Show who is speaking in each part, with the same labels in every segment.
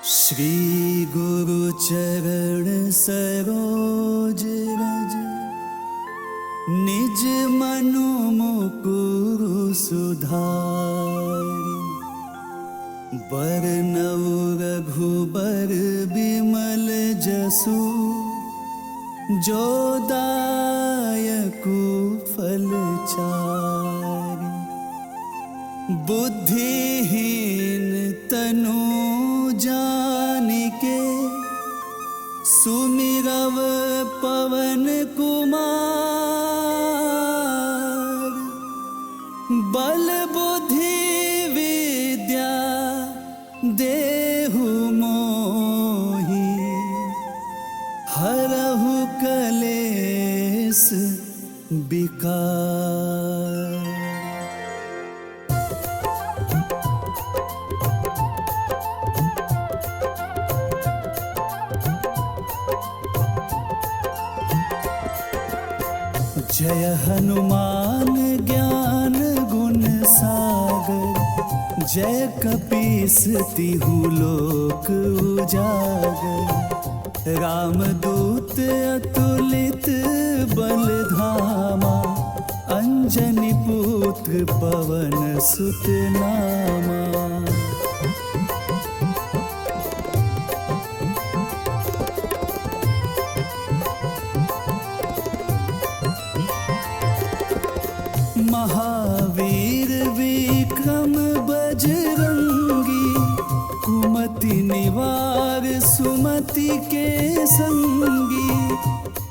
Speaker 1: श्री गुरु चरण सरोज रज निज मनु मुकुरु सुधारि बरनउँ रघुबर बिमल जसु जो दायकु फल चारि बुद्धिहीन तनु जानिके सुमिरव पवन कुमार बल बुद्धि विद्या देहु मोहि हरहु कलेस विकार। जय हनुमान ज्ञान गुण सागर जय कपीस तिहु लोक उजागर रामदूत अतुलित बल धामा अंजनी पुत्र पवन सुत नामा। महावीर विक्रम बजरंगी कुमति निवार सुमति के संगी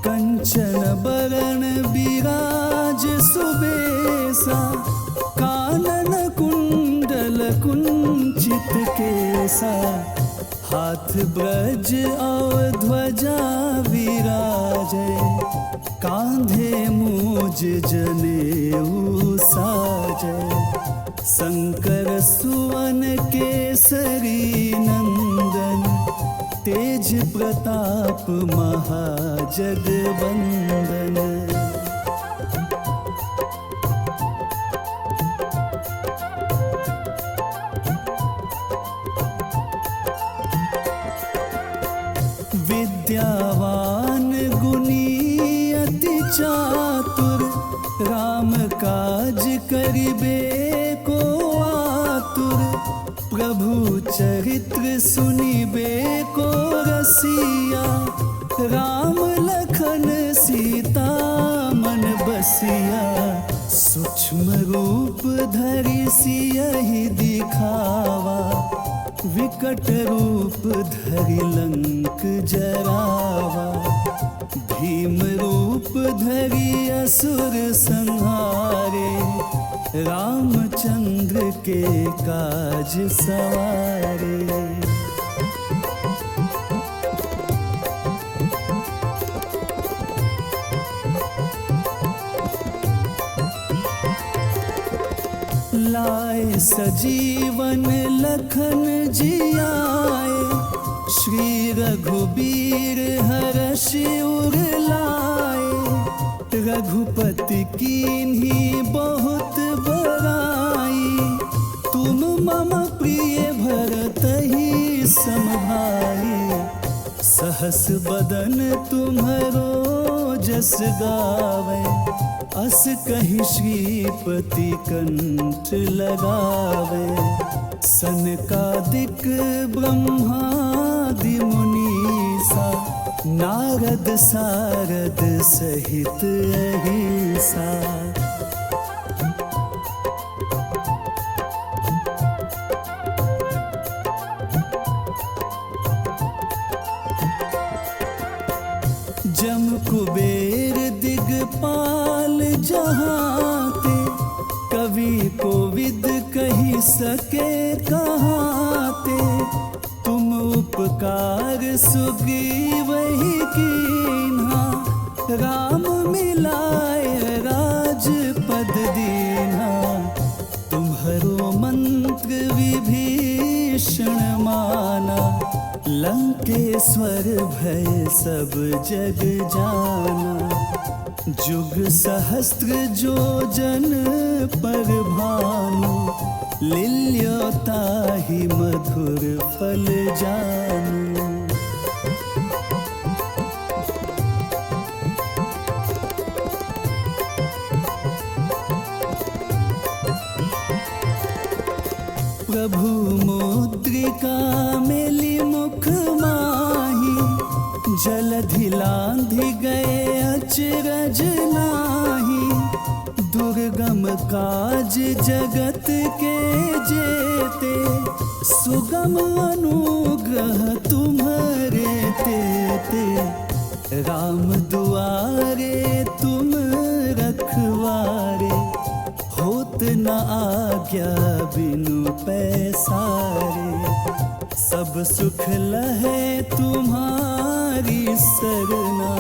Speaker 1: कंचन बरण बिराज सुबेसा कानन कुंडल कुंचित केसा हाथ ब्रज और ध्वजा विराजै कांधे मूज जनेऊ साजै शंकर सुवन केसरी नंदन तेज प्रताप महाजगवंदन। विद्यावान गुणी चातुर राम काज करिबे को आतुर प्रभु चरित्र सुनिबे को रसिया राम लखन सीता मन बसिया सूक्ष्म रूप धरि सियहि दिखावा विकट रूप धरि लंक जरावा भीम रूप धरि असुर संहारे रामचंद्र के काज सवारे। लाए सजीवन लखन जियाए श्री रघुबीर हरषि उर लाए रघुपति कीन्ही बहुत बड़ाई तुम मम प्रिय भरतहि सम भाई सहस बदन तुम्हरो जस गावे अस कहि श्रीपति कंठ लगावे सनकादिक ब्रह्मादि मुनीसा नारद सारद सहित अहिसा। जम कुबेर दिगपाल जहाते कवि कोविद कही सके कहाते तुम उपकार सुग्रीवहि कीन्हा राम मिलाए राजपद दीन्हा तुम्हरो मंत्र विभीषण माना लंकेश्वर भय सब जग जाना जुग सहस्त्र जो जन पर भानु लील्योताहि मधुर फल जानु। प्रभु मुद्रिका मेली मुख माही, जलधि लांघि गए अचरज नाही। दुर्गम काज जगत के जेते, सुगम अनुग्रह तुम्हारे तेते। राम दुआरे तुम रखवारे, होत न आज्ञा बिनु पैसारे। सब सुख लहे तुम्हारी सरना,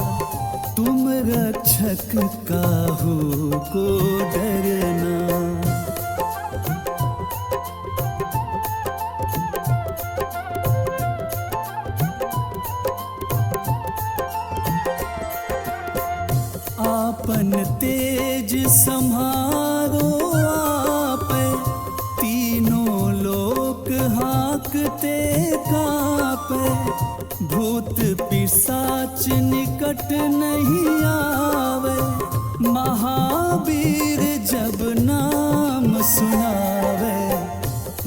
Speaker 1: तुम रक्षक काहू को डरना। आपन तेज सम्हारो आपे, तीनों लोक हाँकते कापे। भूत पिशाच निकट नहीं आवे, महावीर जब नाम सुनावे।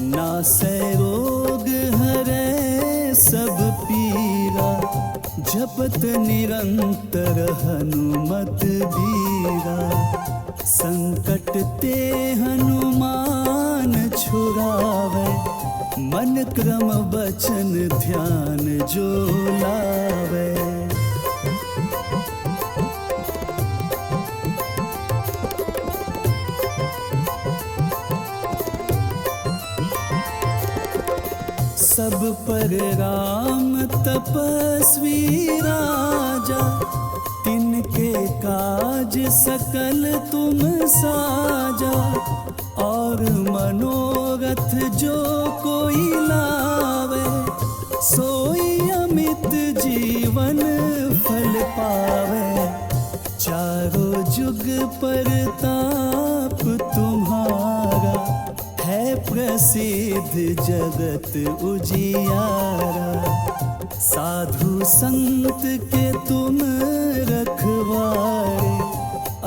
Speaker 1: नासै रोग हरै सब पीरा, जपत निरंतर हनुमत बीरा। संकट ते हनुमान छुड़ावे, मन क्रम वचन ध्यान जो लावे। सब पर राम तपस्वी राजा, तिनके काज सकल तुम साजा। और मनोरथ जो कोई लावे, सोई अमित जीवन फल पावे। चारों जुग परताप तुम्हारा, है प्रसिद्ध जगत उजियारा। साधु संत के तुम रखवारे,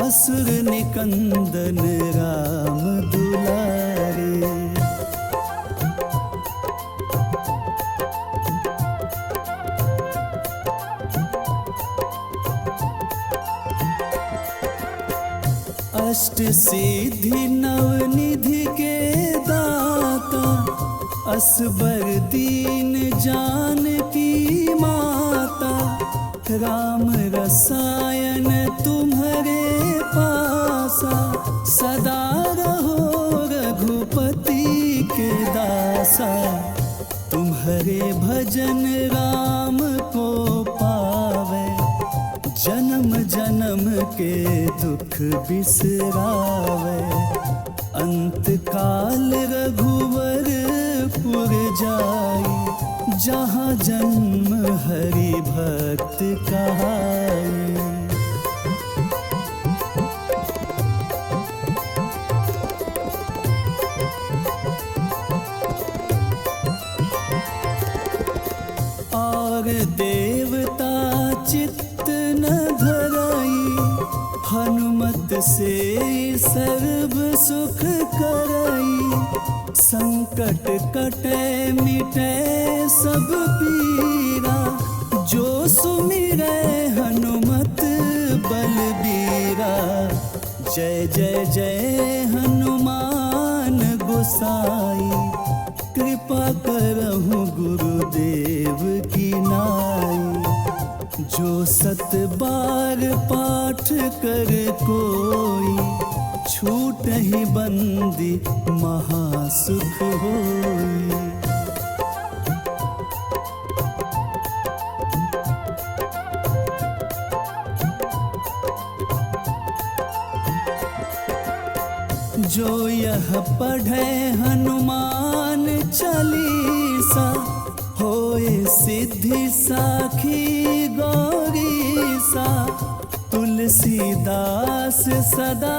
Speaker 1: असुर निकंदन राम दुलारे। अष्ट सिद्धि नवनिधि के दाता, असबर दीन जानकी माता। राम रसायन तुम्हारे पासा, सदा रहो रघुपति के दासा। तुम्हारे भजन राम को पावे, जन्म जन्म के दुख बिसरावे। अंत काल रघुवर पुर जाई, जहाँ जन्म हरि भक्त कहाई। और देवता चित्त न धराई, हनुमत से सर्व सुख कराई। संकट कटे मिटे सब पीरा, जो सुमिरै हनुमत बलबीरा। जय जय जय हनुमान गोसाई, कृपा करहु गुरुदेव की नाई। जो सत बार पाठ कर कोई, छूट ही बंदी महासुख होई। जो यह पढ़े हनुमान चालीसा, होए सिद्धि साखी गौरीसा। तुलसीदास सदा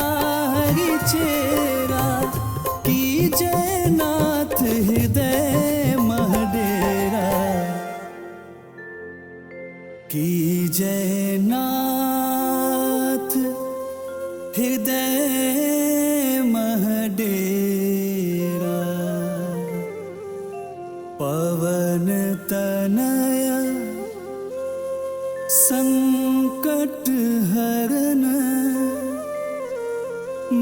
Speaker 1: हरि चेरा, कीजय नाथ हृदय महडेरा। कीजय नाथ हृदय महडेरा। पवन तनय संकट हरन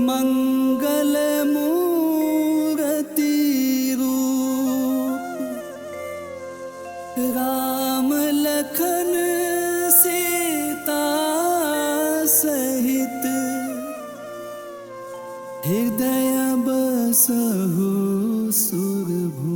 Speaker 1: मंगल मूर्ति रूप राम लखन सीता सहित हृदय बसहु सुरभूप।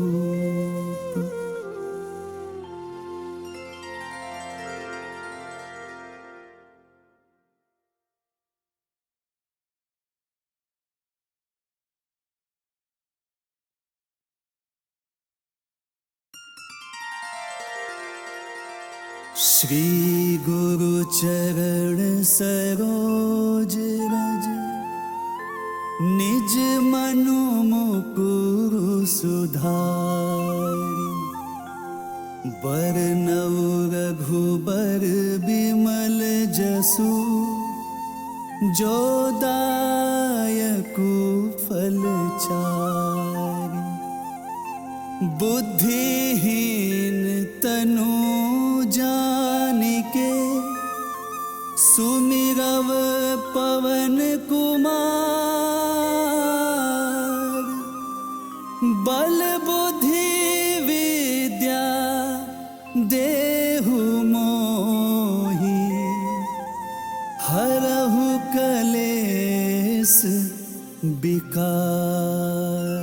Speaker 1: श्री गुरु चरण सरोज रज निज मनु मुकुरु सुधारि बरनउँ रघुबर बिमल जसु जो दायकु फल चारि। बुद्धिहीन तनु जानिके सुमिरव पवन कुमार। बल बुद्धि विद्या देहु मोहि हरहु कलेस विकार।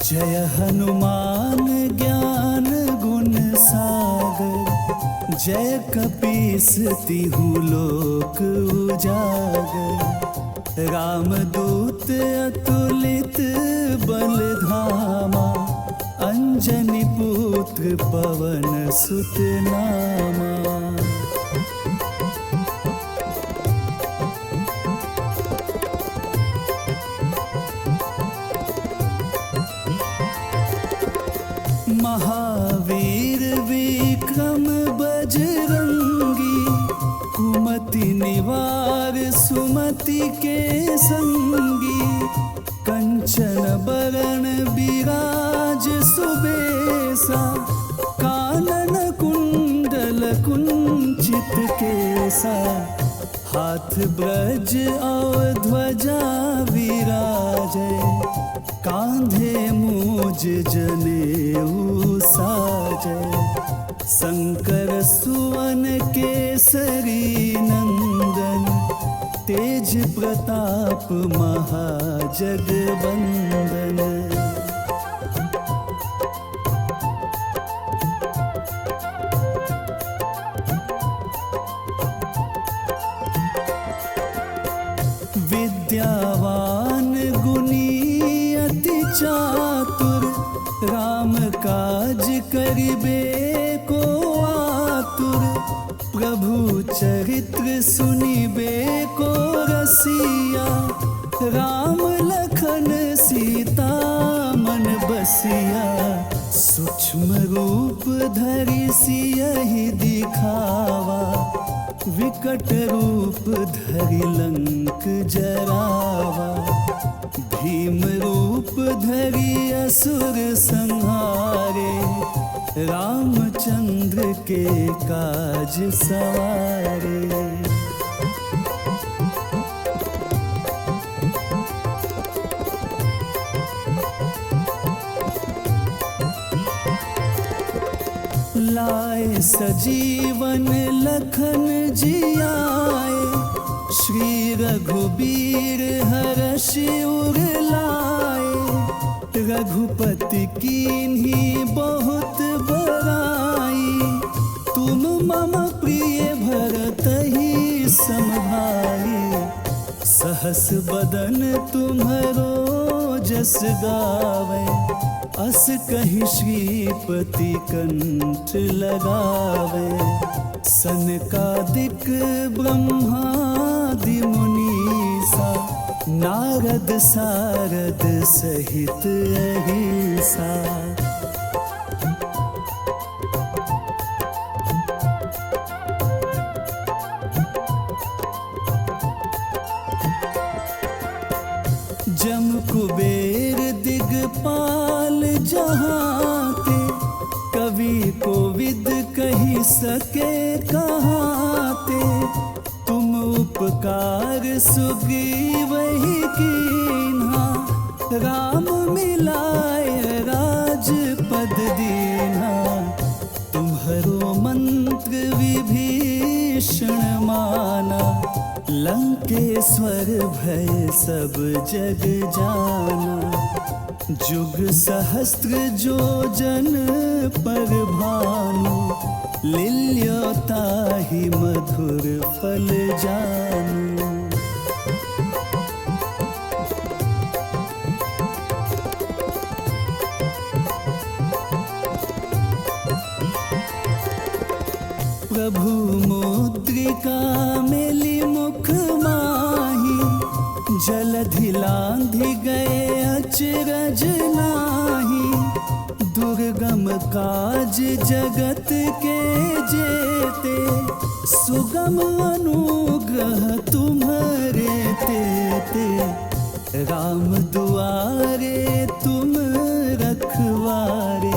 Speaker 1: जय हनुमान ज्ञान गुण सागर जय कपीस तिहु लोक उजागर। रामदूत अतुलित बल धामा अंजनी पुत्र पवन सुत नामा। महावीर विक्रम बजरंगी कुमति निवार सुमति के संगी। कंचन बरन बिराज सुबेसा कानन कुंडल कुंचित केसा। हाथ ब्रज और ध्वजा विराजे कांधे मूज जनेऊ साजे। शंकर सुवन केसरी नंदन तेज प्रताप महाजगबंदन। विद्यावान गुणी अति चातुर राम काज करिबे को आतुर। प्रभु चरित्र सुनिबे को रसिया राम लखन सीता मन बसिया। सूक्ष्म रूप धरि सियहि दिखावा विकट रूप धरि लंक जरावा। भीम रूप धरि असुर संहारे रामचंद्र के काज सवारे। लाए सजीवन लखन जियाए श्री रघुबीर हरषि उर लाए। रघुपति कीन्ही बहुत बड़ाई तुम मम प्रिय भरतहि सम भाई। सहस बदन तुम्हरो जस गावे अस कहि श्रीपति कंठ लगावे। सनकादिक ब्रह्मादि मुनीसा नारद सारद सहित अहिसा। सके कहाँ ते, तुम उपकार सुग्रीव ही कीन्हा। राम मिलाए राजपद दीन्हा, तुम्हरो मंत्र विभीषण माना। लंकेश्वर भय सब जग जाना, जुग सहस्त्र जो जन पर भानु। लील्योताहि मधुर फल जानू। प्रभु मुद्रिका मेली मुख माही, जलधि लांघि गए अचरज नाही। दुर्गम काज जगत के जेते, सुगम अनुग्रह तुम्हारे तेते। राम दुआरे तुम रखवारे,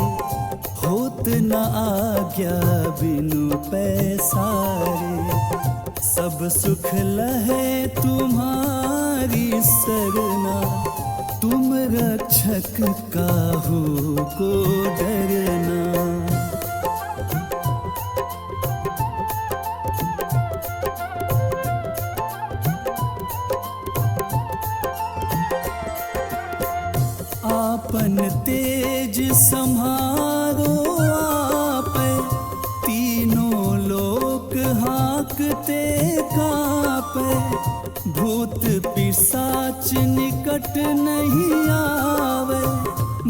Speaker 1: होत न आज्ञा बिनु पैसारे। सब सुख लहे तुम्हारी सरना, तुम रक्षक काहू को डरना। आपन तेज सम्हारो आपै, तीनों लोक हाँकते काँपै। भूत पिशाच निकट नहीं आवे,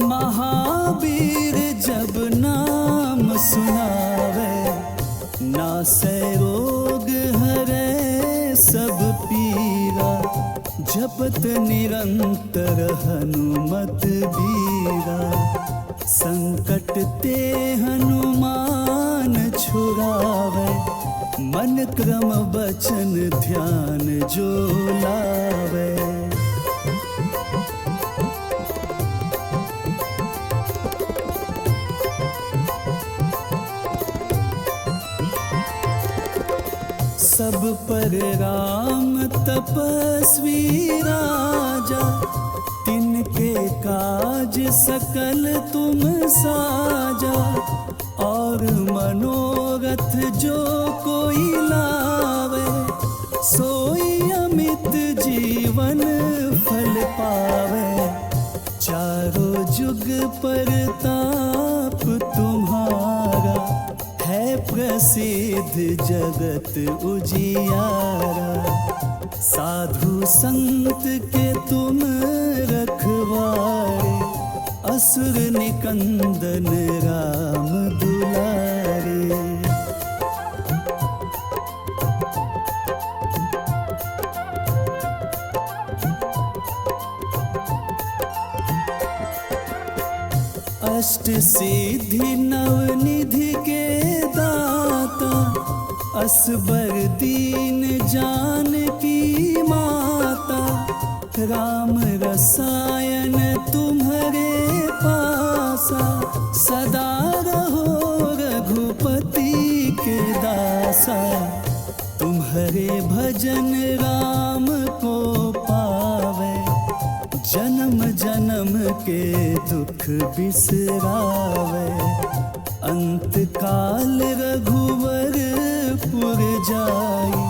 Speaker 1: महावीर जब नाम सुनावे। नासै रोग हरै सब पीरा, जपत निरंतर हनुमत बीरा। संकट ते हनुमान छुड़ावे, मन क्रम बचन ध्यान जो लावे। सब पर राम तपस्वी राजा, तिनके काज सकल तुम साजा। और मनोरथ जो कोई लावे, सोई अमित जीवन फल पावे। चारों जुग परताप तुम्हारा, है प्रसिद्ध जगत उजियारा। साधु संत के तुम रखवारे, असुर निकंदन राम दुलारे। अष्ट सिद्धि नवनिधि के दाता, असबर दीन जानकी माता। राम रसायन तुम्हारे पासा, सदा रहो रघुपति के दासा। तुम्हारे भजन राम को पावे, जन्म जन्म के दुख बिसरावे। अंत काल रघुवर पुर जाई,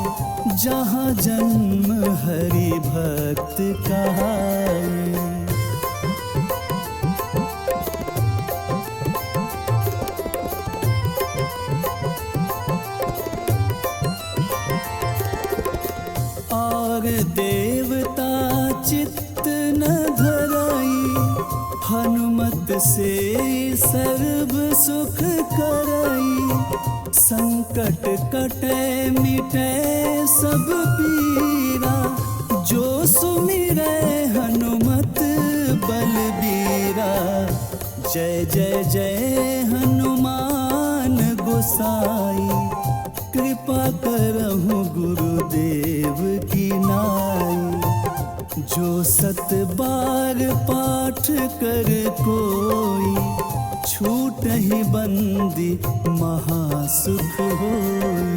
Speaker 1: जहाँ जन्म हरि भक्त कहाई। और देवता चित्त न धराई, हनुमत से सर्व सुख करई। संकट कटे मिटे सब पीरा, जो सुमिरै हनुमत बलबीरा। जय जय जय हनुमान गोसाई, कृपा करहु गुरुदेव की नाई। जो सत बार पाठ कर कोई, छूटहि बंदी महासुख होई।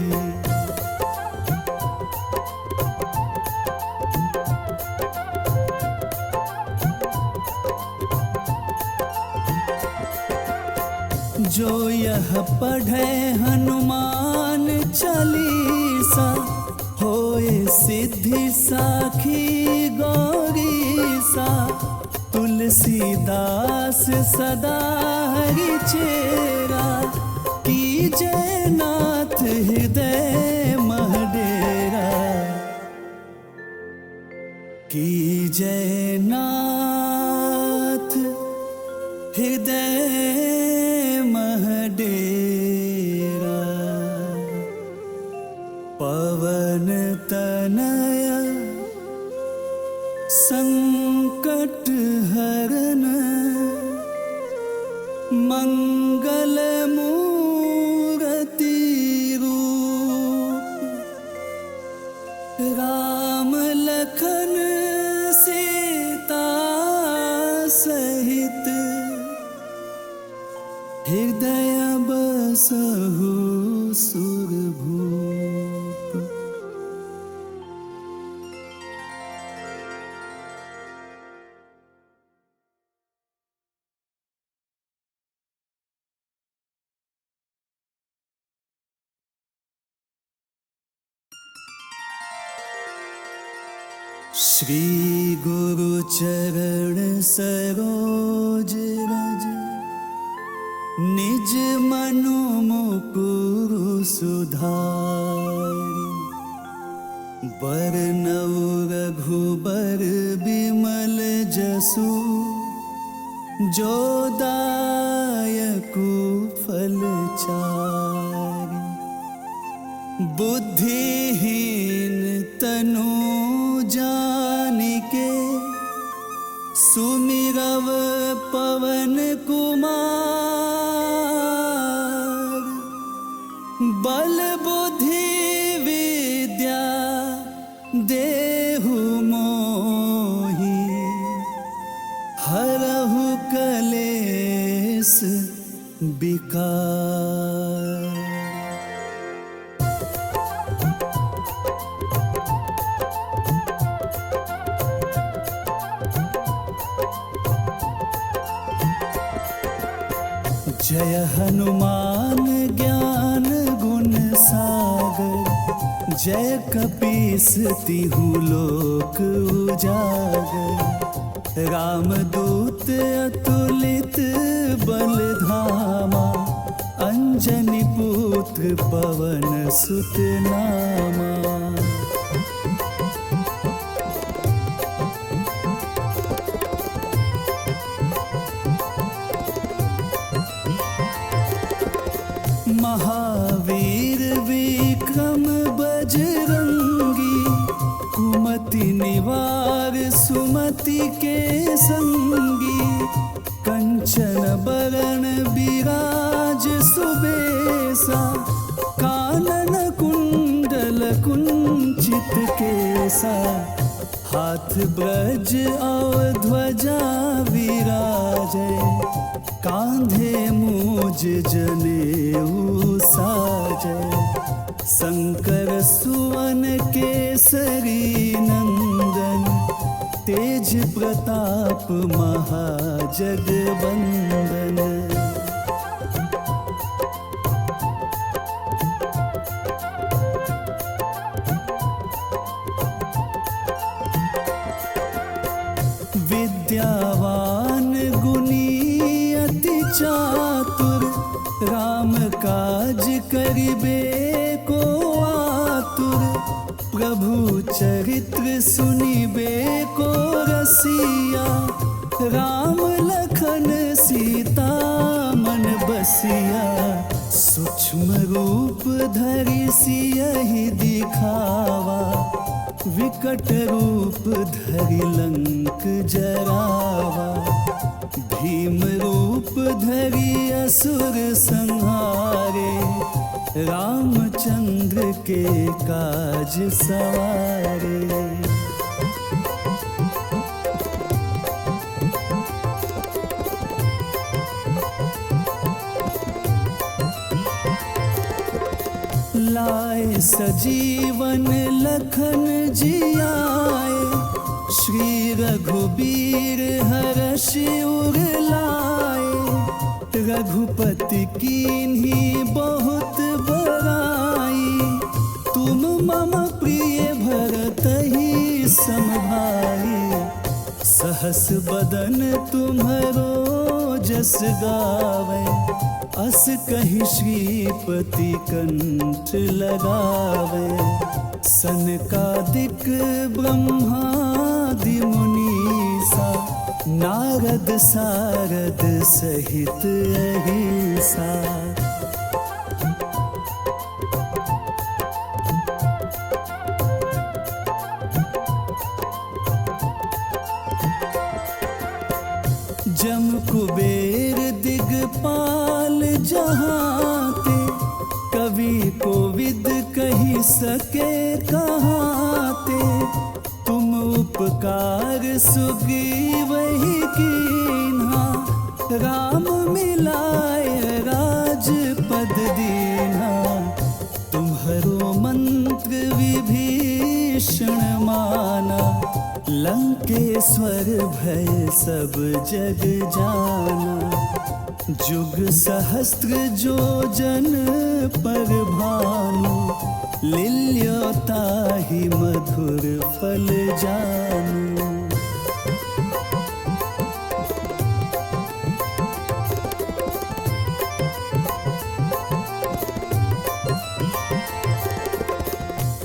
Speaker 1: जो यह पढ़े हनुमान चालीसा, होए सिद्धि साखी गौरीसा। तुलसीदास सदा हरि चेरा, कीजय नाथ हृदय मह डेरा। कीजय नाथ हृदय मह डेरा। पवन तनय संकट हरन, मंगल मूर्ति रूप। राम लखन सीता सहित, हृदय बसहु सुरभूप। श्री गुरु चरण सरोज रज, निज मनु मुकुरु सुधारि। बरनउँ रघुबर बिमल जसु, जो दायकु फल चारि। बुद्धिहीन तनु जानिके, सुमिरव पवन कुमार। बल बुद्धि विद्या देहु मोहि, हरहु कलेस विकार। जय हनुमान ज्ञान गुण सागर, जय कपीस तिहु लोक उजागर। रामदूत अतुलित बल धामा, अंजनी पुत्र पवन सुत नामा। महावीर विक्रम बजरंगी, कुमति निवार सुमति के संगी। कंचन बरन बिराज सुबेसा, कानन कुंडल कुंचित केसा। हाथ ब्रज और ध्वजा विराजे, कांधे मूज जनेऊ साजे। शंकर सुवन केसरी नंदन, तेज प्रताप महाजगवंदन। विद्यावान गुणी अति चातुर, राम काज करिबे को आतुर। प्रभु चरित्र सुनिबे को रसिया, राम लखन सीता मन बसिया। सूक्ष्म रूप धरि सियहि दिखावा, विकट रूप धरि लंक जरावा। भीम रूप धरि असुर संहारे, रामचंद्र के काज सवारे। लाए सजीवन लखन जियाए, श्री रघुबीर हर्ष उर लाए। रघुपति कीन्ही बहुत बड़ाई, तुम मम प्रिय भरतहि सम भाई। सहस बदन तुम्हरो जस गावे, अस कहि श्रीपति कंठ लगावे। सनकादिक ब्रह्मादि मुनीसा, नारद सारद सहित अहिसा। जम कुबेर दिगपाल जहाते, कवि कोविद कही सके कहाते। तुम उपकार सुग्रीवहि कीन्हा, राम मिलाय राजपद दीन्हा। तुम्हरो मंत्र विभीषण माना, लंकेश्वर भय सब जग जाना। जुग सहस्त्र जो जन पर भानु, लील्योताहि मधुर फल जानू।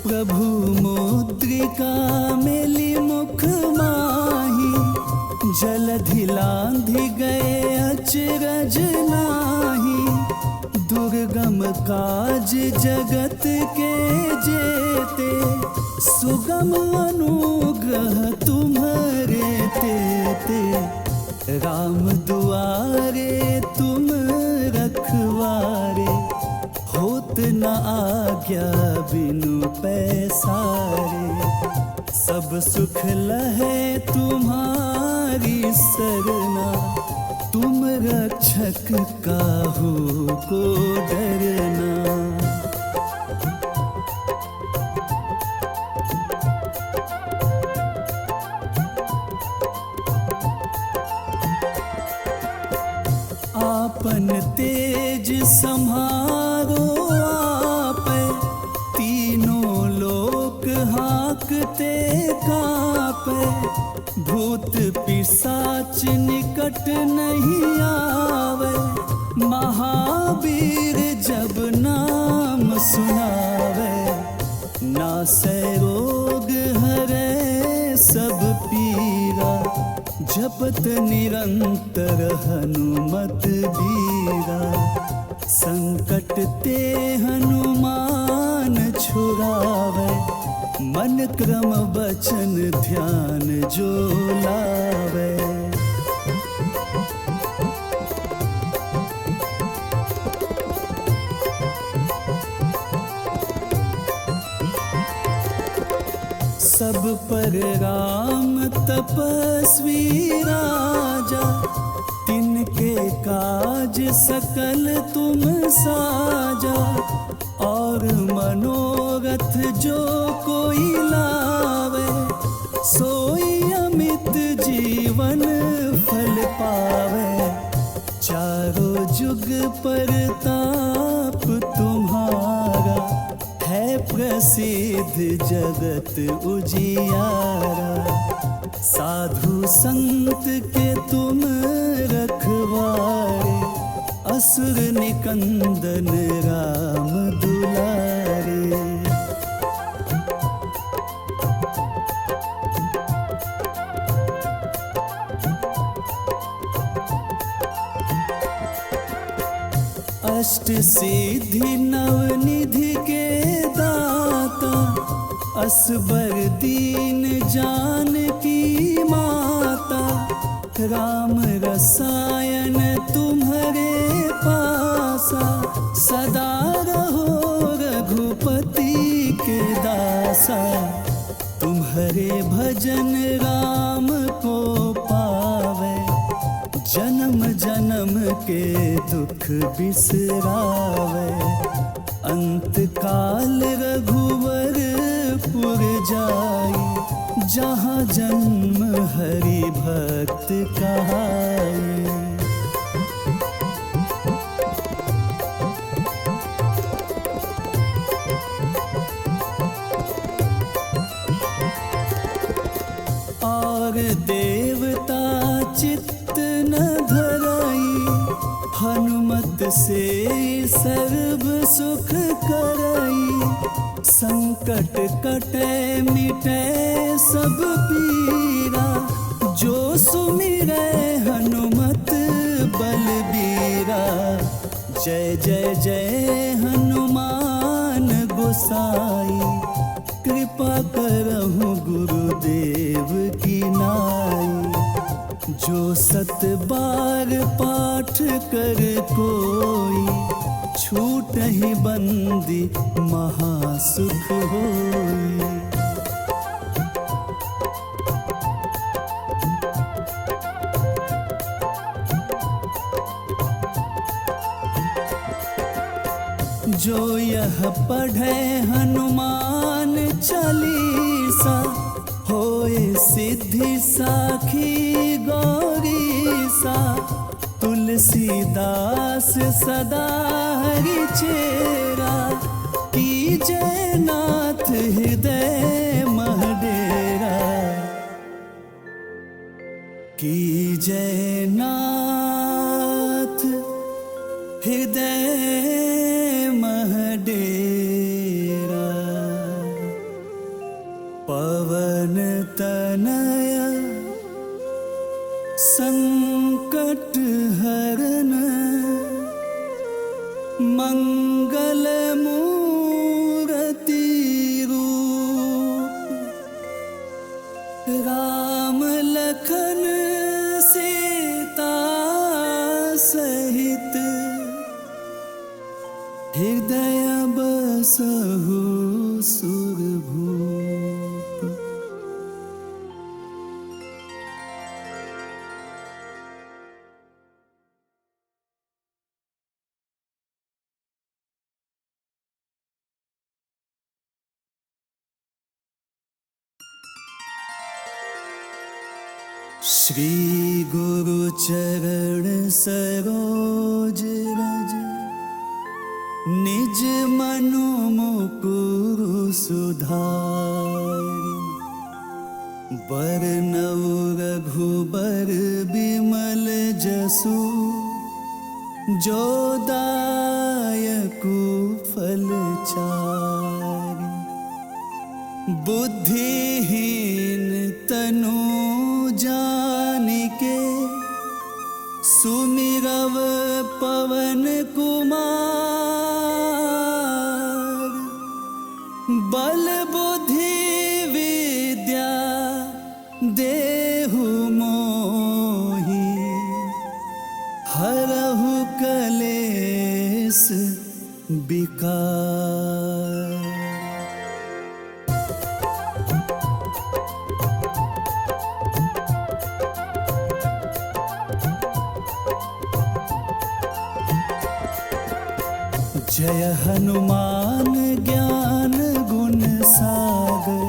Speaker 1: प्रभु मुद्रिका मेली मुख माही, जलधि लांघि गए अचरज नाही। दुर्गम काज जगत के जेते, सुगम अनुग्रह तुम्हारे तेते। राम दुआरे तुम रखवारे, होत न आज्ञा बिनु पैसारे। सब सुख लहे तुम्हारी सरना, तुम रक्षक काहू को डरना। आपन तेज सम्हारो आपे, तीनों लोक हाँकते कापे। भूत पिशाच निकट नहीं आवे, महावीर जब नाम सुनावे। नासै रोग हरै सब पीरा, जपत निरंतर हनुमत बीरा। संकट ते हनुमान छुड़ावे, मन क्रम वचन ध्यान जो लावे। सब पर राम तपस्वी राजा, तिनके काज सकल तुम साजा। और मनोरथ जो कोई लावे, सोई अमित जीवन फल पावे। चारों जुग परताप तुम्हारा, है प्रसिद्ध जगत उजियारा। साधु संत के तुम रखवारे, असुर निकंदन राम दुलारे। अष्ट सिद्धि नवनिधि के दाता, असबर दीन जानकी माता। राम रसायन तुम्हारे पासा, सदा रहो रघुपति के दासा। तुम्हारे भजन राम को पावे, जन्म जन्म के दुख बिसरावे। अंत काल रघुवरपुर जाई, जहाँ जन्म हरि भक्त कहाई। और देवता चित्त न धराई, हनुमत से सर्व सुख करई। संकट कटे मिटे सब पीरा, जो सुमिरै हनुमत बलबीरा। जय जय जय हनुमान गोसाई, कृपा करहु गुरुदेव की नाई। जो 7 बार पाठ कर कोई, छूटहि बंदी महासुख होई। जो यह पढ़े हनुमान चालीसा, होए सिद्धि साखी गौरीसा। तुलसीदास सदा हरि चेरा, कीजय नाथ हृदय मह डेरा। कीजय नाथ हृदय मह डेरा। पवन तनय संकट हरन, मंगल मूर्ति रूप। राम लखन सीता सहित, हृदय बसहु सुरभूप। श्री गुरु चरण सरोज रज, निज मनु मुकुरु सुधारि। बरनउँ रघुबर बिमल जसु, जो दायकु फल चारि। बुद्धिहीन तनु जानिके, सुमिरव पवन कुमार। बल बुद्धि विद्या देहु मोहि, हरहु कलेस विकार। जय हनुमान ज्ञान गुण सागर,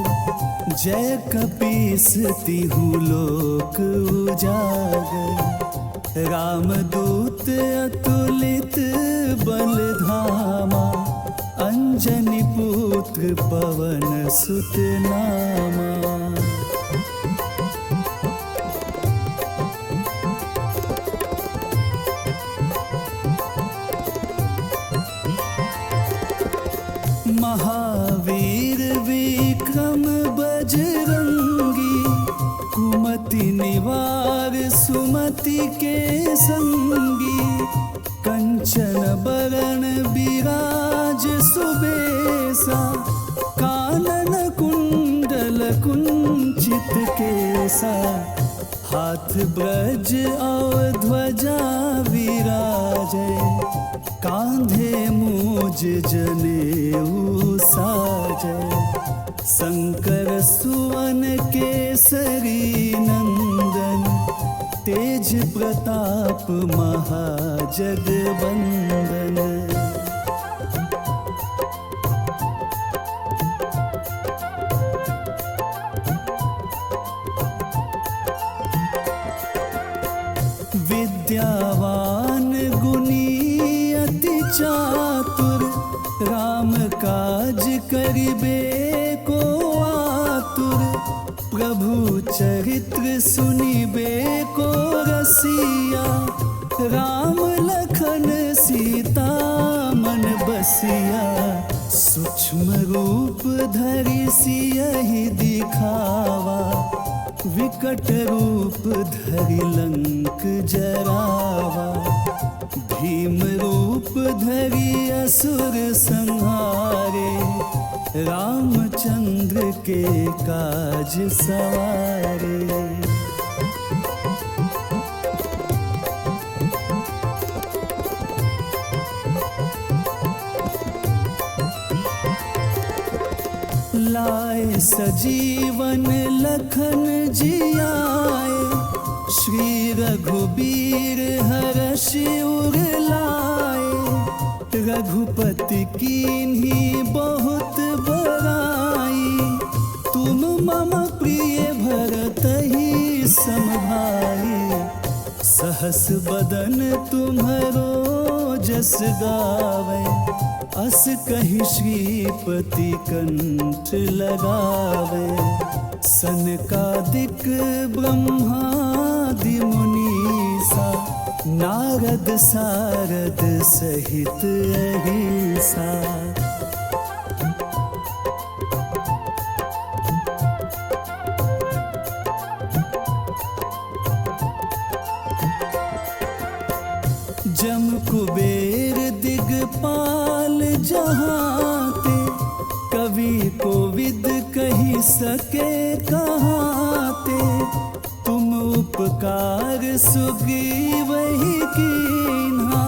Speaker 1: जय कपीस तिहु लोक उजागर। रामदूत अतुलित बल धामा, अंजनी पुत्र पवन सुत नामा। महावीर विक्रम बजरंगी, कुमति निवार सुमति के संगी। कंचन बरन बिराज सुबेसा, कानन कुंडल कुंचित केसा। हाथ ब्रज और ध्वजा विराजे, कांधे मूज जनेऊ साजै। शंकर सुवन केसरी नंदन, तेज प्रताप महाजगवंदन। काज करिबे को आतुर, प्रभु चरित्र सुनिबे को रसिया। राम लखन सीता मन बसिया, सूक्ष्म रूप धरि सियहि दिखावा। विकट रूप धरि लंक जरावा, भीम रूप धरि असुर संहारे। रामचंद्र के काज सवारे। लाए सजीवन लखन जियाए, श्री रघुबीर हरषि उर लाए। रघुपति कीन्ही बहुत बड़ाई, तुम मम प्रिय भरतहि सम भाई। सहस बदन तुम्हरो जस गावे, अस कहि श्रीपति कंठ लगावे। सनकादिक ब्रह्मादि मुनीसा, नारद सारद सहित अहिसा। जम कुबेर दिगपाल जहाते, कवि कोविद कही सके कहाते। तुम उपकार सुग्रीवहि कीन्हा,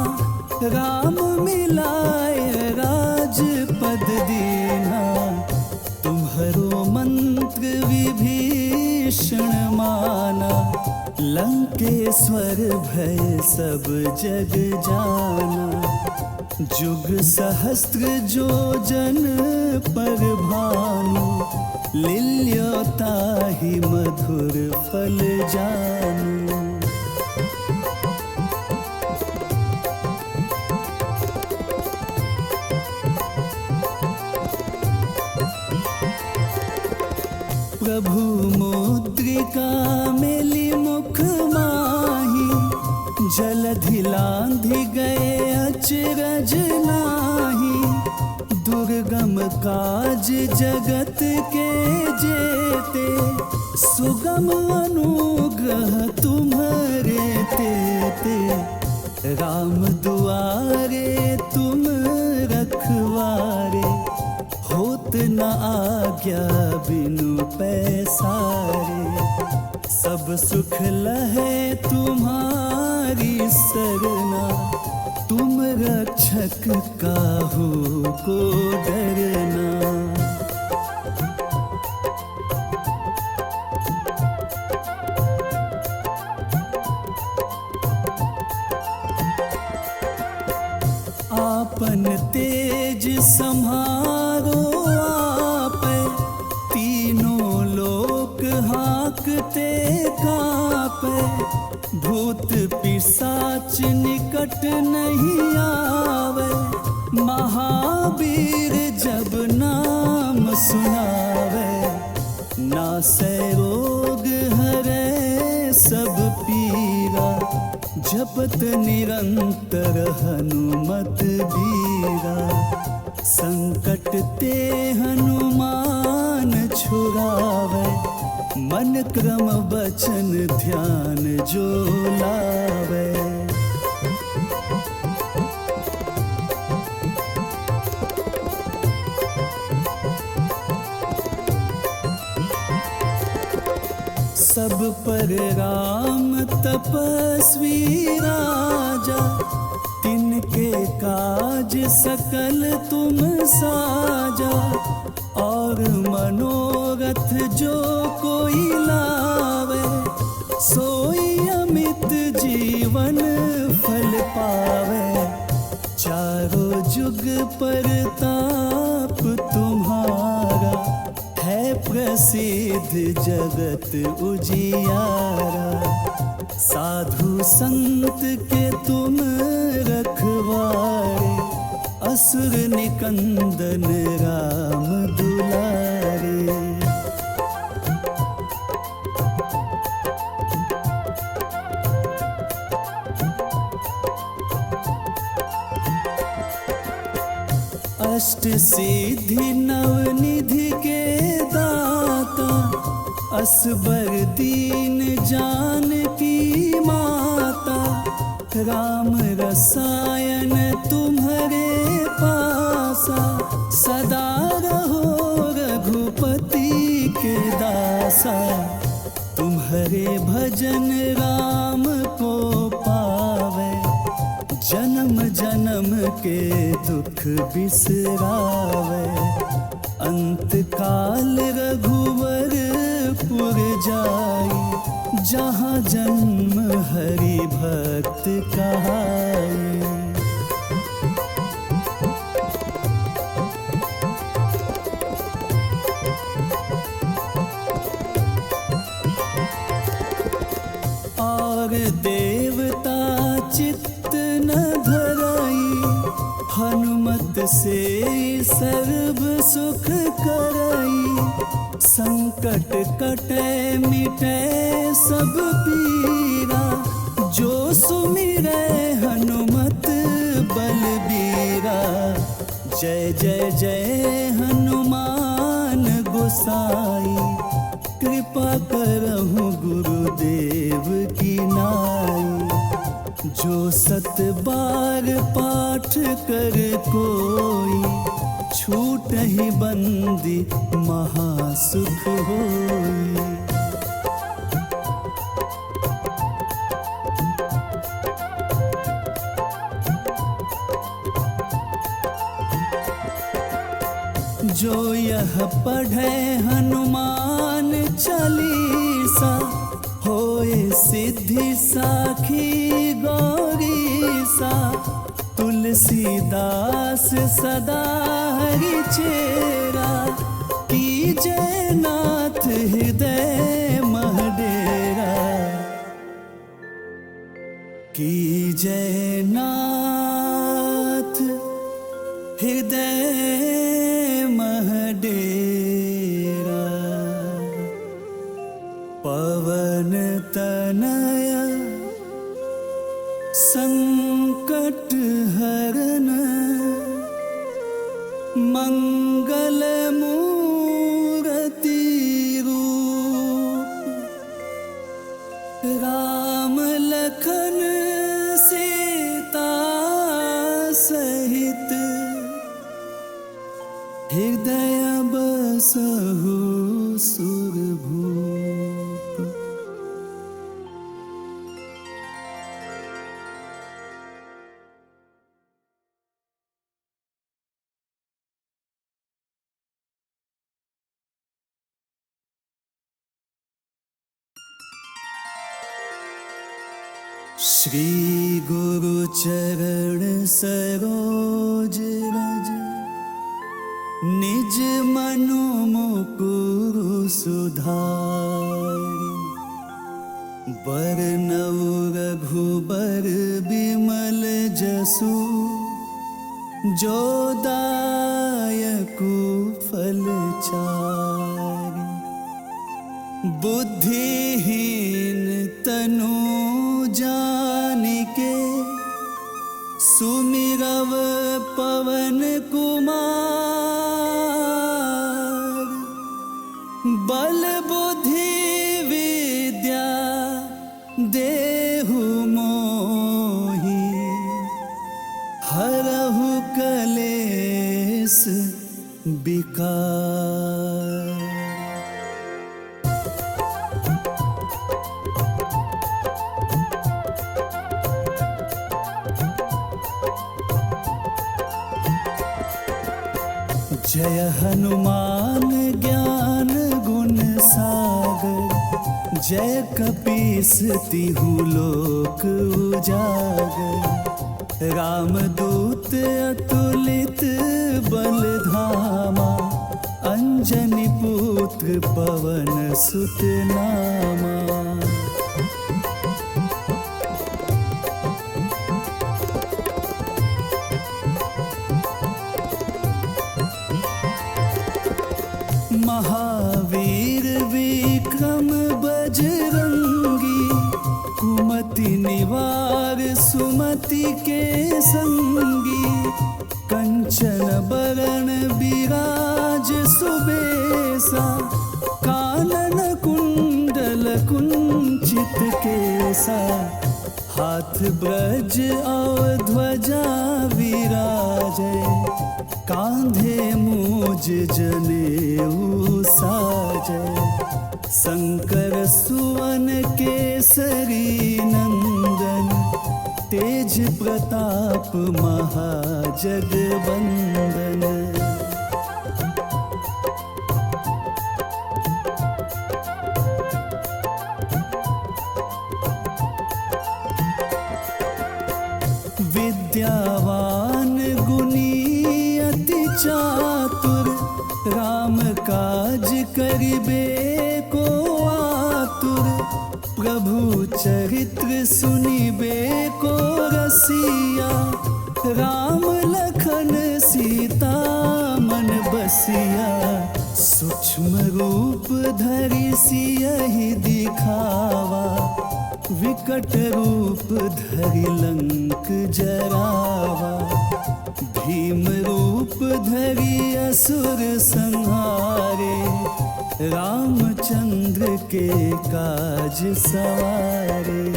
Speaker 1: राम मिलाए राजपद दीन्हा। तुम्हरो मंत्र विभीषण माना, लंकेश्वर भय सब जग जाना। जुग सहस्त्र जो जन पर भानु, लील्योताहि मधुर फल जानू। प्रभु मुद्रिका मेली मुख माही, जलधि लांघि गए अचरज नाही। दुर्गम काज जगत के जेते, सुगम अनुग्रह तुम्हारे तेते। राम दुआरे तुम रखवारे, होत न आज्ञा बिनु पैसारे। सब सुख लहे तुम्हारी सरना, तुम रक्षक काहू को डरना। आपन तेज सम्हारो आपै, तीनों लोक हाँकते कांपै। भूत पिशाच निकट नहीं आवे, महावीर जब नाम सुनावे। नासै रोग हरै सब पीरा, जपत निरंतर हनुमत बीरा। संकट ते हनुमान छुड़ावे, मन क्रम बचन ध्यान जो लावे। सब पर राम तपस्वी राजा, तिनके काज सकल तुम साजा। और मनोरथ जो कोई लावे, सोई अमित जीवन फल पावे। चारों जुग परताप तुम्हारा, है प्रसिद्ध जगत उजियारा। साधु संत के तुम रखवारे, असुर निकंदन राम दुलारे। अष्ट सिद्धि नवनिधि के दाता, असबर दीन जानकी माता। राम रसायन तुम्हारे पासा, सदा रहो रघुपति के दासा। तुम्हारे भजन राम को पावे, जन्म जन्म के दुख बिसरावे। अंत काल रघुवर पुर जाई, जहाँ जन्म हरि भक्त कहाई। और देवता चित्त न धराई, हनुमत से सर्व सुख करई। संकट कटे मिटे सब पीरा, जो सुमिरै हनुमत बलबीरा। जय जय जय हनुमान गोसाई, कृपा करहु गुरुदेव की नाई। जो सत बार पाठ कर कोई, छूट ही बंदी महासुख होई। जो यह पढ़े हनुमान चालीसा, होए सिद्धि साखी गौरीसा। तुलसीदास सदा हरि चेरा, कीजय नाथ हृदय मह डेरा। कीजय नाथ हृदय मह डेरा। पवन तनय संकट हरन, मंगल मूर्ति रूप। राम लखन सीता सहित, हृदय बसहु सुरभूप। श्री गुरु चरण सरोज रज, निज मनु मुकुरु सुधारि। बरनउँ रघुबर बिमल जसु, जो दायकु फल चारि। बुद्धिहीन तनु जानिके, सुमिरव पवन कुमार। बल बुद्धि विद्या देहु मोहि, हरहु कलेस विकार। जय हनुमान ज्ञान गुण सागर, जय कपीस तिहु लोक उजागर। रामदूत अतुलित बल धामा, अंजनी पुत्र पवन सुत नामा। महावीर विक्रम बजरंगी, कुमति निवार सुमति के संगी, कंचन बरण बिराज सुबेसा, कानन कुंडल कुंचित केसा, हाथ ब्रज और ध्वजा विराजे, कांधे मूज जनेऊ साजे, शंकर सुवन केसरी नंदन, तेज प्रताप महाजगवंदन। विद्यावान गुणी अति चातुर, राम काज करिबे को आतुर, प्रभु चरित्र सुनिबे को रसिया, राम लखन सीता मन बसिया, सूक्ष्म रूप धरि सियहि दिखावा, विकट रूप धरि लंक जरावा, भीम रूप धरि असुर संहारे, रामचंद्र के काज सवारे।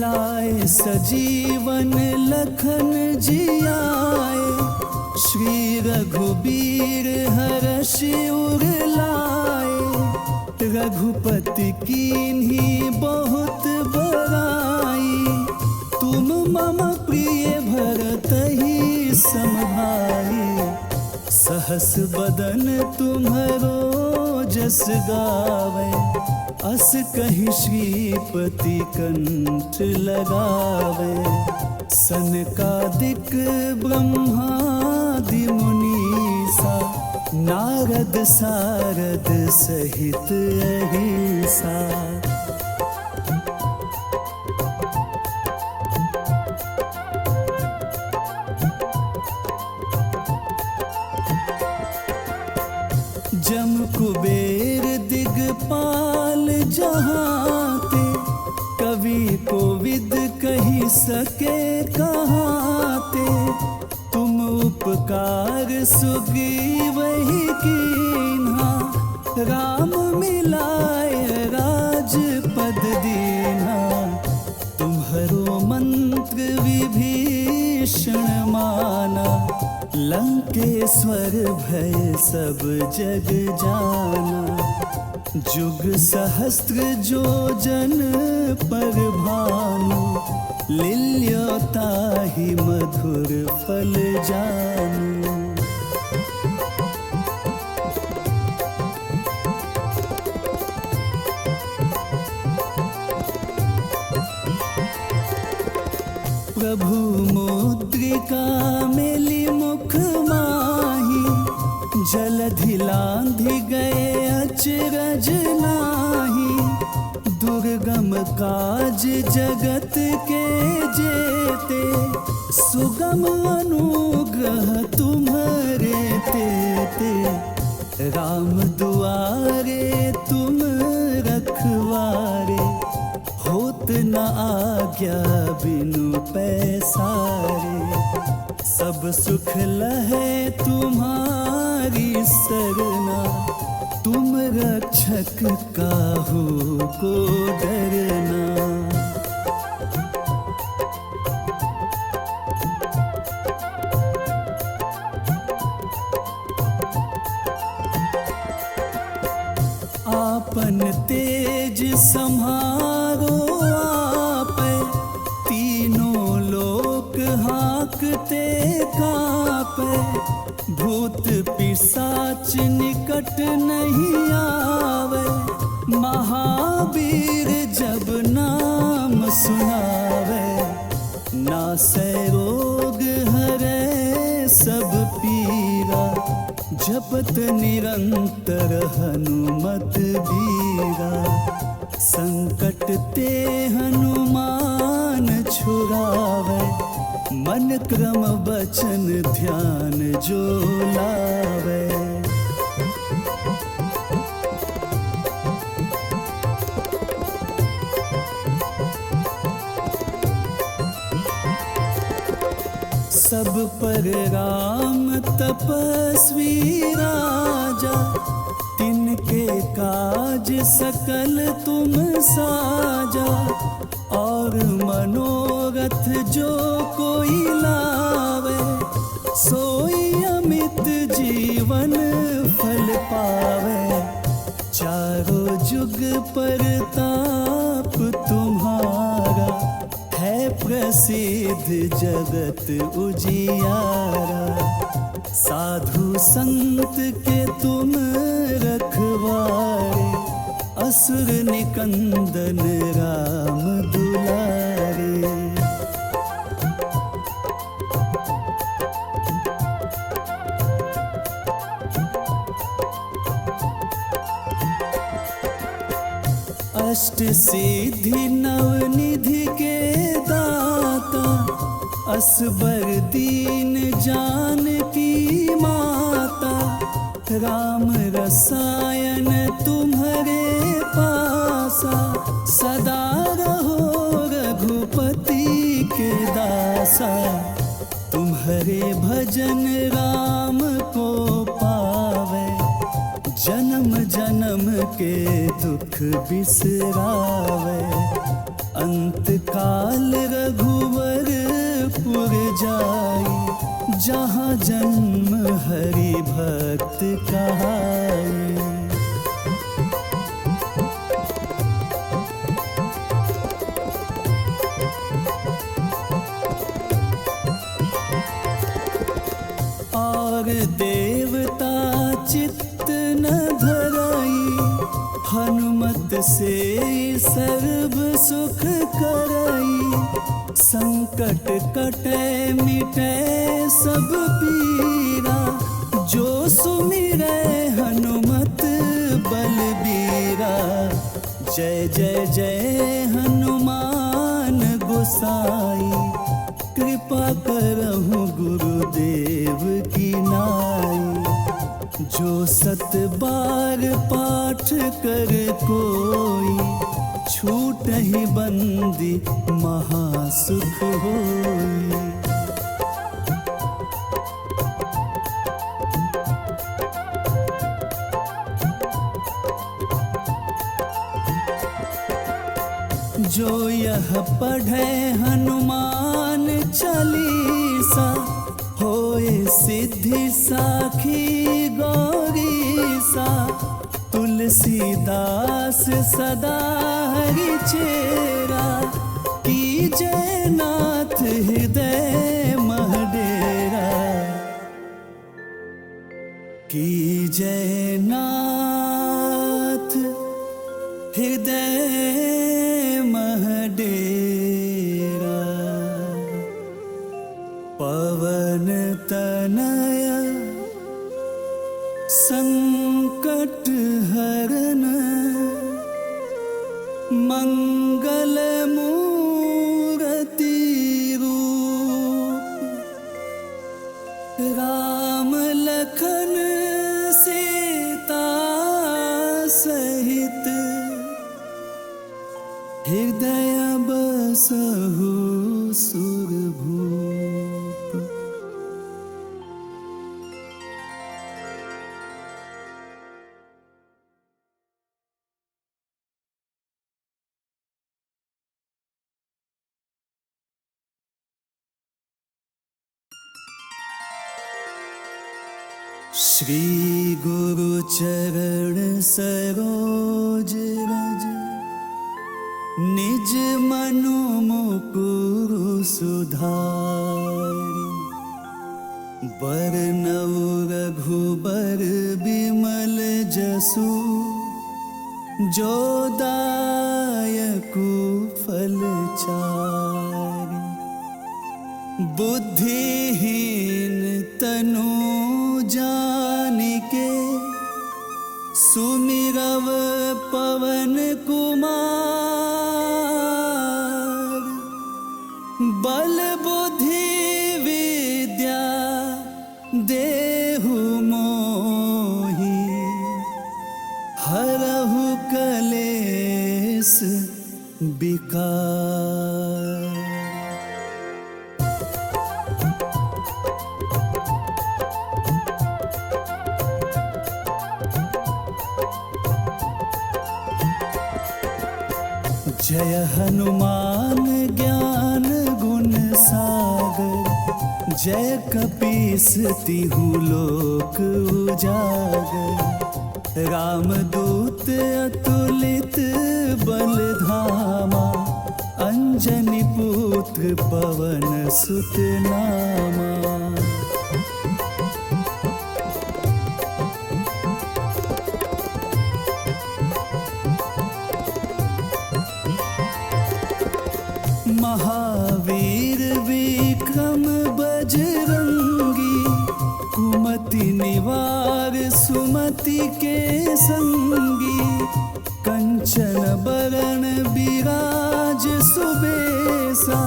Speaker 1: लाए सजीवन लखन जियाए, श्री रघुबीर हरष उर लाए, रघुपति कीन्ही बहुत बड़ाई, तुम मम प्रिय भरतहि सम भाई, सहस बदन तुम्हरो जस गावे, अस कहि श्रीपति कंठ लगावे, सनकादिक ब्रह्मादि मुनीसा, नारद सारद सहित अहिसा। जम कुबेर दिगपाल जहाते, कवि कोविद कही सके कहाते, तुम उपकार सुग्रीवहि कीन्हा, राम मिलाए राजपद दीन्हा, तुम्हरो मंत्र विभीषण माना, लंकेश्वर भय सब जग जाना, जुग सहस्त्र जो जन पर भानु, लील्योताहि मधुर फल जानू। प्रभु मुद्रिका मेली मुख माही, जलधि लांघि गए अचरज नाही, दुर्गम काज जगत के जेते, सुगम अनुग्रह तुम्हरे तेते, राम दुआरे तुम रखवारे, होत न आज्ञा बिनु पैसारे, सब सुख लहे तुम्हारी सरना, तुम रक्षक काहू को डरना। आपन तेज सम्हारो आपै, तीनों लोक हाँकते कापै, भूत पिशाच निकट नहीं आवे, महावीर जब नाम सुनावे, नासै रोग हरै सब पीरा, जपत निरंतर हनुमत बीरा, संकट ते हनुमान छुड़ावे, मन क्रम वचन ध्यान जो लावे। सब पर राम तपस्वी राजा, तिनके काज सकल तुम साजा। और मनोरथ जो कोई लावे, सोई अमित जीवन फल पावे। चारों जुग परताप तुम्हारा, है प्रसिद्ध जगत उजियारा। साधु संत के तुम रखवारे, असुर निकंदन राम दुलारे। अष्ट सिद्धि नवनिधि के दाता, असबर दीन जानकी माता। राम रसायन तुम्हारे पासा, सदा रहो रघुपति के दासा। तुम्हारे भजन राम को पावे, जन्म जन्म के दुख बिसरावे। अंत काल रघुवर पुर जाई, जहाँ जन्म हरि भक्त कहाई। और देवता चित्त न धराई, हनुमत से सर्व सुख कराई। संकट कटे मिटे सब पीरा, जो सुमिरै हनुमत बलबीरा। जय जय जय हनुमान गोसाई, कृपा करहु गुरुदेव की नाई। जो सत बार पाठ कर कोई, छूटहि बंदी महासुख होई। जो यह पढ़े हनुमान चालीसा, होए सिद्धि साखी गौरीसा। तुलसीदास सदा हरि चेरा, कीजय नाथ हृदय मह डेरा। कीजय नाथ हृदय मह डेरा। पवन तनय संकट हरन, मंगल मूर्ति रूप। राम लखन सीता सहित, हृदय बसहु सुरभूप। श्री गुरु चरण सरोज रज, निज मनु मुकुरु सुधारि। बरनउँ रघुबर बिमल जसु, जो दायकु फल चारि। बुद्धिहीन तनु जानिके, सुमिरव पवन कुमार। निस बिकार। जय हनुमान ज्ञान गुण सागर, जय कपीस तिहु लोक उजागर। रामदूत अतुलित बल धामा, अंजनी पुत्र पवन सुत नामा। महावीर विक्रम बजरंगी, कुमति निवार सुमति के संगी। कंचन बरन बिराज सुबेसा,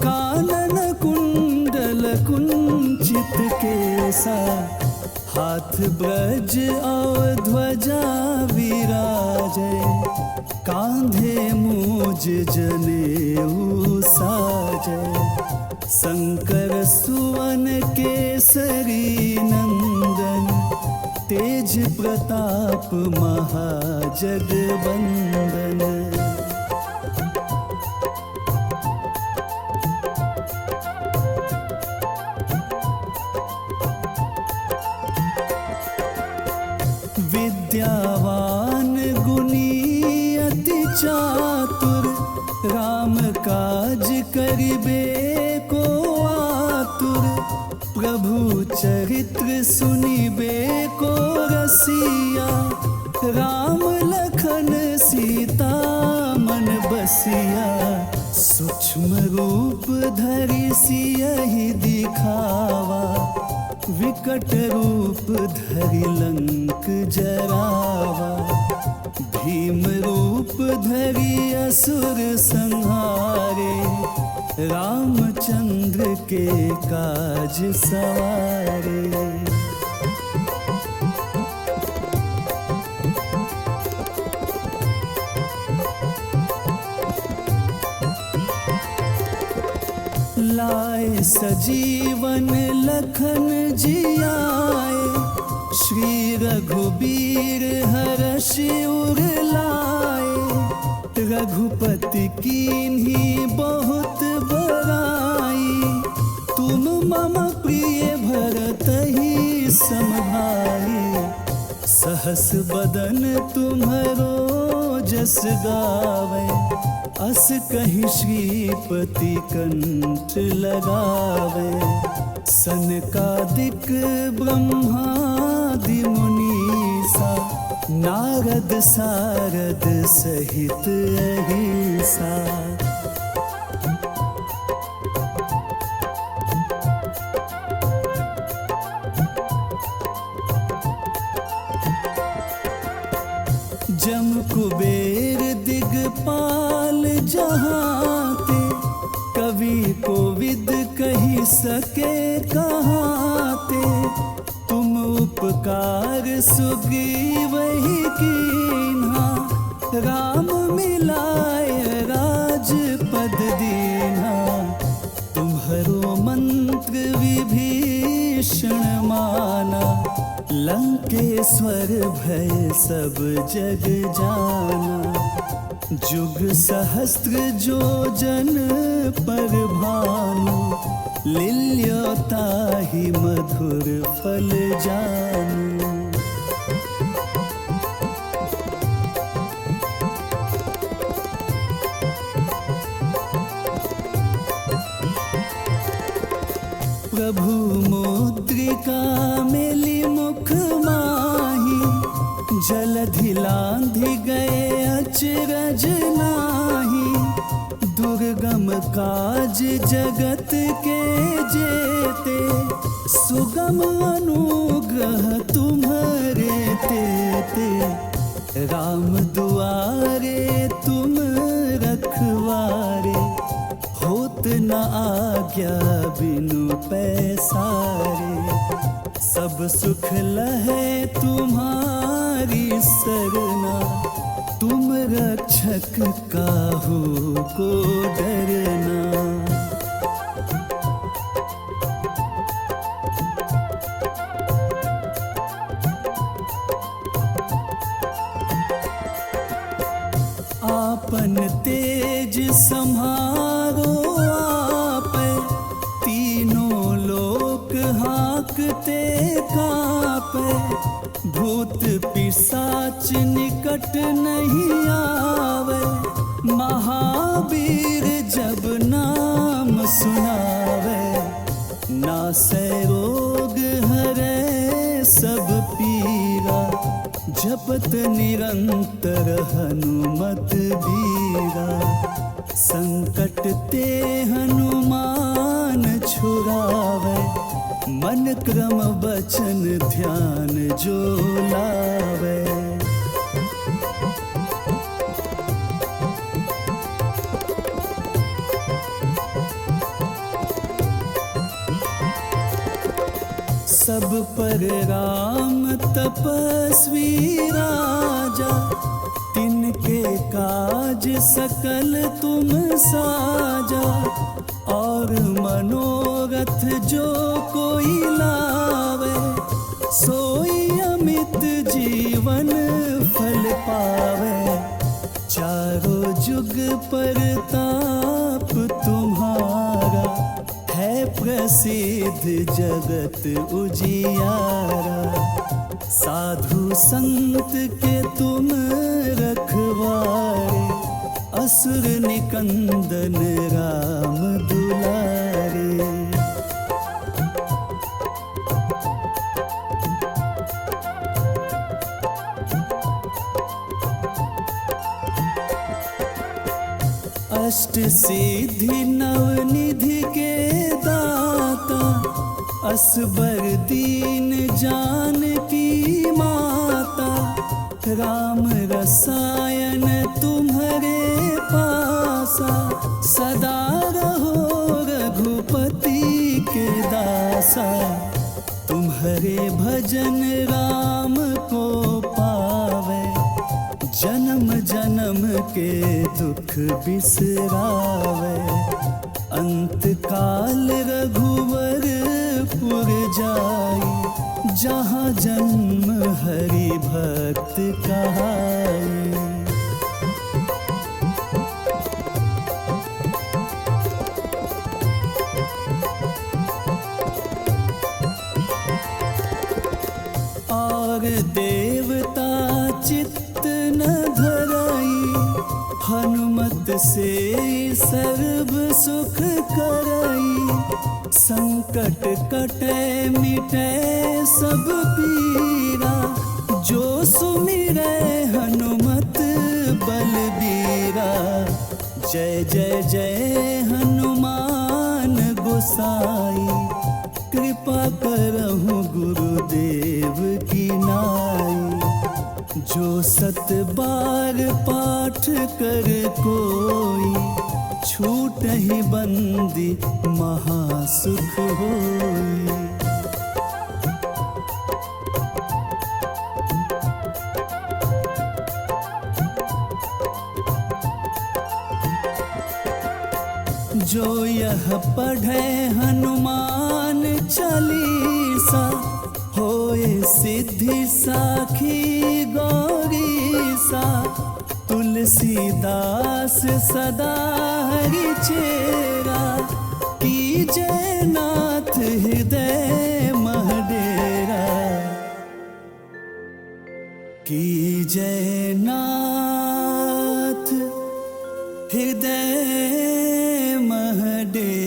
Speaker 1: कानन कुंडल कुंचित केसा। हाथ ब्रज और ध्वजा विराजे, कांधे मूज जनेऊ साजे। शंकर सुवन केसरी नंदन, तेज प्रताप महाजगवंदन। विद्यावान गुणी अति चातुर, राम काज करिबे को आतुर। प्रभु चरित्र सुनिबे को रसिया, राम लखन सीता मन बसिया। सूक्ष्म रूप धरि सियहि दिखावा, विकट रूप धरि लंक जरावा। भीम रूप धरि असुर संहारे, रामचंद्र के काज सवारे। लाए सजीवन लखन जियाए, श्री रघुबीर हरषि उर लाए। रघुपति कीन्ही बहुत बड़ाई, तुम मम प्रिय भरतहि सम भाई। सहस बदन तुम्हरो जस गावे, अस कहि श्रीपति कंठ लगावे। सनकादिक ब्रह्मादि मुनीसा, नारद सारद सहित अहिसा। जम कुबेर दिगपाल जहाते, कवि कोविद कहि सके कहाते। तुम उपकार सुग्रीवहि कीन्हा, राम मिलाय राजपद दीन्हा। तुम्हरो मंत्र विभीषण माना, लंकेश्वर भय सब जग जाना। जुग सहस्त्र जो जन पर भानु, लील्योताहि मधुर फल जानू। प्रभु मुद्रिका मेली मुख माही, जलधि लांघि गए अचरज नाही। दुर्गम काज जगत के जेते, सुगम अनुग्रह तुम्हारे तेते। राम दुआरे तुम रखवारे, होत न आज्ञा बिनु पैसारे। सब सुख लहे तुम्हारी सरना, तुम रक्षक काहू को डरना। आपन तेज सम्हारो आपे, तीनों लोक हाँकते कांपे। भूत पिशाच निकट नहीं आवे, महावीर जब नाम सुनावे। नासै रोग हरै सब पीरा, जपत निरंतर हनुमत बीरा। संकट ते हनुमान छुड़ावे, मन क्रम वचन ध्यान जो लावे। सब पर राम तपस्वी राजा, तिनके काज सकल तुम साजा। और मनोरथ जो कोई लावे, सोई अमित जीवन फल पावे। चारों जुग परताप तुम्हारा, है प्रसिद्ध जगत उजियारा। साधु संत के तुम रखवारे, असुर निकंदन राम दुलारे। अष्ट सिद्धि नवनिधि के दाता, असबर दीन जानकी माता। राम रसायन तुम्हारे पासा, सदा रहो रघुपति के दासा। तुम्हारे भजन राम को पावे, जन्म जन्म के दुख बिसरावे। अंत काल रघुवर पुर जाई, जहाँ जन्म हरि भक्त कहाई। और देवता चित्त न धराई, हनुमत से सर्व सुख करई। संकट कटे मिटे सब पीरा, जो सुमिरै हनुमत बलबीरा। जय जय जय हनुमान गोसाई, कृपा करहु गुरुदेव की नाई। जो सत बार पाठ कर कोई, छूट ही बंदी महासुख होई। जो यह पढ़े हनुमान चालीसा, होए सिद्धि साखी गौरीसा। तुलसीदास सदा हरि चेरा, कीजय नाथ हृदय महडेरा। कीजय नाथ हृदय महडेरा।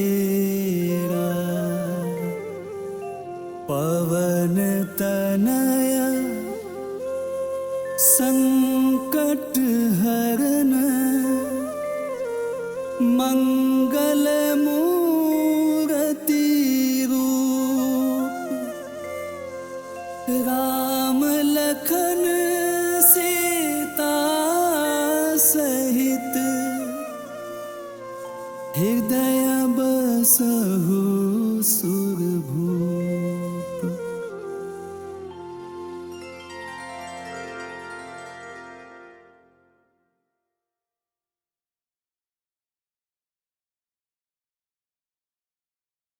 Speaker 1: पवन तनया संकट हरन, मंगल मूर्ति रूप। राम लखन सीता सहित, हृदय बसहु सुर।